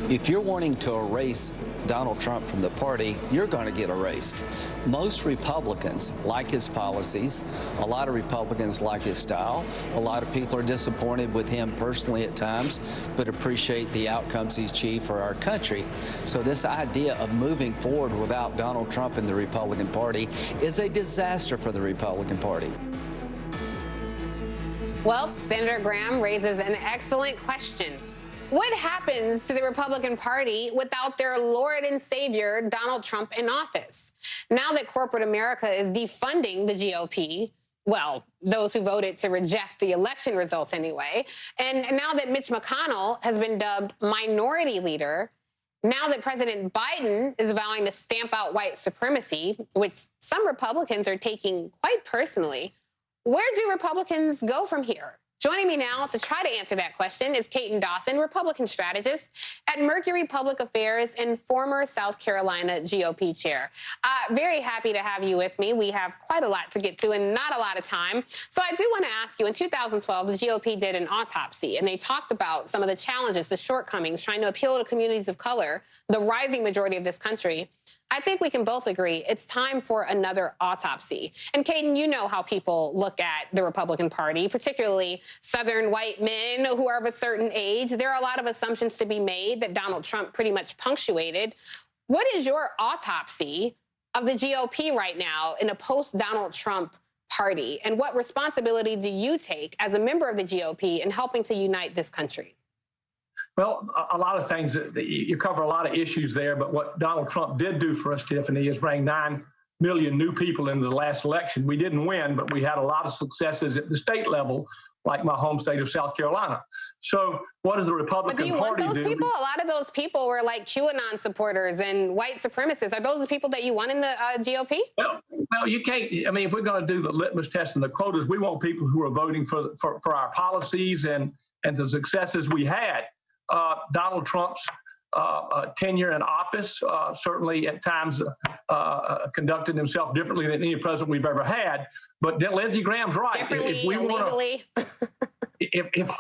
If you're wanting to erase Donald Trump from the party, you're going to get erased. Most Republicans like his policies. A lot of Republicans like his style. A lot of people are disappointed with him personally at times, but appreciate the outcomes he's achieved for our country. So this idea of moving forward without Donald Trump in the Republican Party is a disaster for the Republican Party. Well, Senator Graham raises an excellent question. What happens to the Republican Party without their Lord and Savior, Donald Trump, in office? Now that corporate America is defunding the GOP, well, those who voted to reject the election results anyway, and now that Mitch McConnell has been dubbed minority leader, now that President Biden is vowing to stamp out white supremacy, which some Republicans are taking quite personally, where do Republicans go from here? Joining me now to try to answer that question is Caton Dawson, Republican strategist at Mercury Public Affairs and former South Carolina GOP chair. Very happy to have you with me. We have quite a lot to get to and not a lot of time. So I do want to ask you, in 2012, the GOP did an autopsy, and they talked about some of the challenges, the shortcomings, trying to appeal to communities of color, the rising majority of this country. I think we can both agree it's time for another autopsy. And Caton, you know how people look at the Republican Party, particularly Southern white men who are of a certain age. There are a lot of assumptions to be made that Donald Trump pretty much punctuated. What is your autopsy of the GOP right now in a post-Donald Trump party? And what responsibility do you take as a member of the GOP in helping to unite this country? Well, a lot of things, you cover a lot of issues there, but what Donald Trump did do for us, Tiffany, is bring 9 million new people into the last election. We didn't win, but we had a lot of successes at the state level, like my home state of South Carolina. So what does the Republican Party do? But do you want those people? A lot of those people were like QAnon supporters and white supremacists. Are those the people that you want in the GOP? Well, you can't. I mean, if we're going to do the litmus test and the quotas, we want people who are voting for our policies and the successes we had. Donald Trump's tenure in office certainly at times conducted himself differently than any president we've ever had. But Lindsey Graham's right. Differently, illegally. If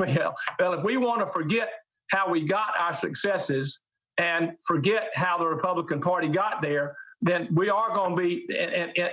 we want to forget how we got our successes and forget how the Republican Party got there, then we are going to be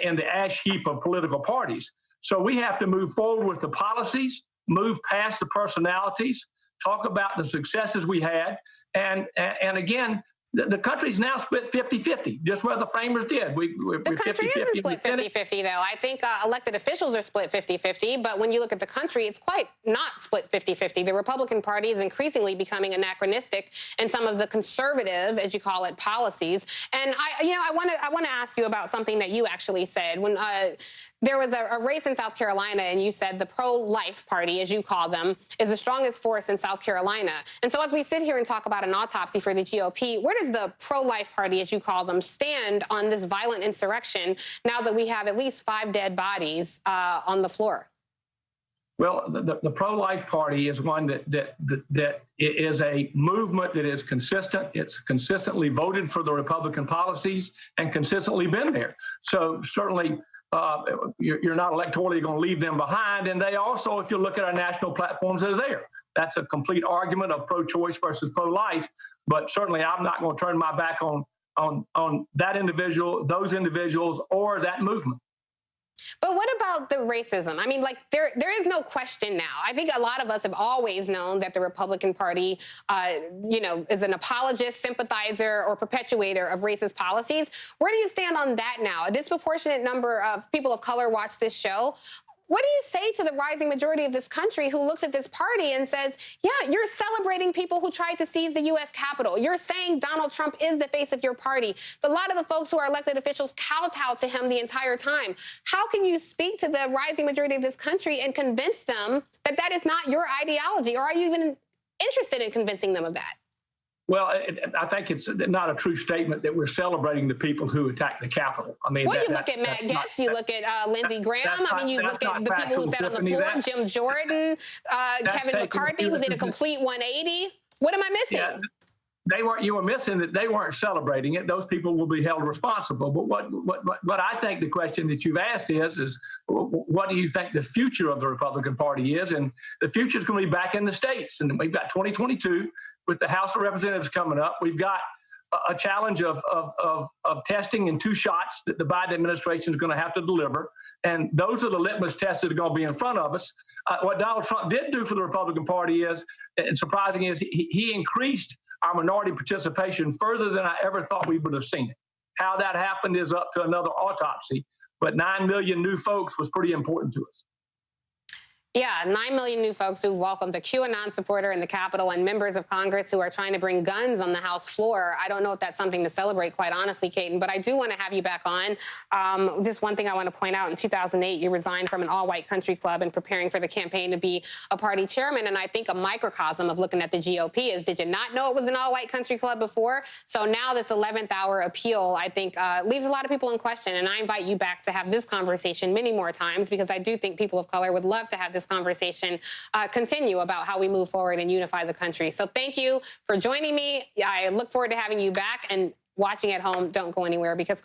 in the ash heap of political parties. So we have to move forward with the policies, move past the personalities, talk about the successes we had. And again, the country's now split 50-50, just where the framers did. The country isn't split 50-50, though. I think elected officials are split 50-50, but when you look at the country, it's quite not split 50-50. The Republican Party is increasingly becoming anachronistic in some of the conservative, as you call it, policies. And I want to ask you about something that you actually said when there was a race in South Carolina, and you said the pro-life party, as you call them, is the strongest force in South Carolina. And so as we sit here and talk about an autopsy for the GOP, where does the pro-life party, as you call them, stand on this violent insurrection now that we have at least 5 dead bodies on the floor? Well, the pro-life party is one that is a movement that is consistent. It's consistently voted for the Republican policies and consistently been there. So certainly you're not electorally going to leave them behind. And they also, if you look at our national platforms, are there. That's a complete argument of pro-choice versus pro-life. But certainly I'm not going to turn my back on that individual, those individuals, or that movement. But what about the racism? I mean, like, there is no question now. I think a lot of us have always known that the Republican Party, is an apologist, sympathizer, or perpetuator of racist policies. Where do you stand on that now? A disproportionate number of people of color watch this show. What do you say to the rising majority of this country who looks at this party and says, yeah, you're celebrating people who tried to seize the U.S. Capitol. You're saying Donald Trump is the face of your party. A lot of the folks who are elected officials kowtow to him the entire time. How can you speak to the rising majority of this country and convince them that that is not your ideology? Or are you even interested in convincing them of that? Well, I think it's not a true statement that we're celebrating the people who attacked the Capitol. I mean, well, you look at Matt Gaetz, you look at Lindsey Graham. I mean, you look at the people who sat on the floor, Jim Jordan, Kevin McCarthy, who did a complete 180. What am I missing? you were missing that they weren't celebrating it. Those people will be held responsible. But what I think the question that you've asked is what do you think the future of the Republican Party is? And the future is going to be back in the states. And we've got 2022 with the House of Representatives coming up. We've got a challenge of testing in 2 shots that the Biden administration is going to have to deliver. And those are the litmus tests that are going to be in front of us. What Donald Trump did do for the Republican Party is, and surprising is, he increased our minority participation further than I ever thought we would have seen it. How that happened is up to another autopsy, but 9 million new folks was pretty important to us. Yeah, 9 million new folks who welcomed a QAnon supporter in the Capitol and members of Congress who are trying to bring guns on the House floor. I don't know if that's something to celebrate, quite honestly, Caton, but I do want to have you back on. Just one thing I want to point out, in 2008, you resigned from an all-white country club and preparing for the campaign to be a party chairman. And I think a microcosm of looking at the GOP is, did you not know it was an all-white country club before? So now this 11th hour appeal, I think, leaves a lot of people in question. And I invite you back to have this conversation many more times, because I do think people of color would love to have this conversation continue about how we move forward and unify the country. So thank you for joining me. I look forward to having you back, and watching at home, don't go anywhere, because